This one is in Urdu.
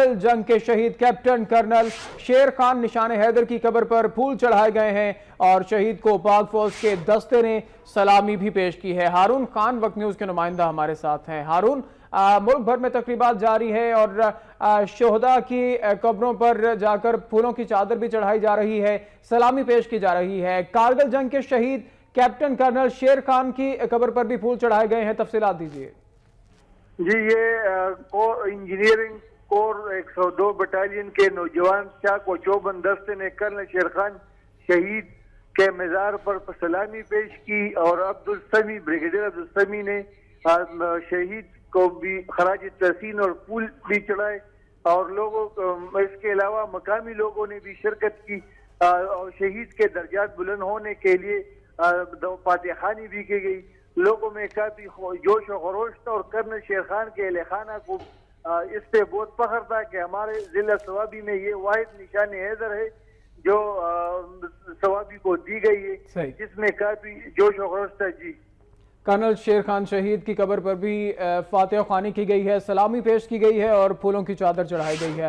کارگل جنگ کے شہید کیپٹن کرنل شیر خان نشان حیدر کی قبر پر پھول چڑھائے گئے ہیں اور شہید کو پاک فوج کے دستے نے سلامی بھی پیش کی ہے۔ ہارون خان وقت نیوز کے نمائندہ ہمارے ساتھ ہیں۔ ہارون، ملک بھر میں تقریبات جاری ہے اور شہداء کی قبروں پر جا کر پھولوں کی چادر بھی چڑھائی جا رہی ہے، سلامی پیش کی جا رہی ہے۔ کارگل جنگ کے شہید کیپٹن کرنل شیر خان کی قبر پر بھی پھول چڑھائے گئے ہیں، تفصیلات دیجیے۔ جی، یہ انجینئرنگ کور 102 بٹالین کے نوجوان چاق و چوبند دستے نے کرنل شیر خان شہید کے مزار پر سلامی پیش کی اور بریگیڈیئر عبدالسمی نے شہید کو بھی خراج تحسین اور پھول بھی چڑھائے اور اس کے علاوہ مقامی لوگوں نے بھی شرکت کی اور شہید کے درجات بلند ہونے کے لیے فاتح خوانی بھی کی گئی۔ لوگوں میں کافی جوش و خروش تھا اور کرنل شیر خان کے اہل خانہ کو اس پہ بہت فخر تھا کہ ہمارے ضلع ثوابی میں یہ واحد نشان حیدر ہے جو ثوابی کو دی گئی ہے، جس میں کافی جوش و خروش تھا۔ جی، کرنل شیر خان شہید کی قبر پر بھی فاتح خوانی کی گئی ہے، سلامی پیش کی گئی ہے اور پھولوں کی چادر چڑھائی گئی ہے۔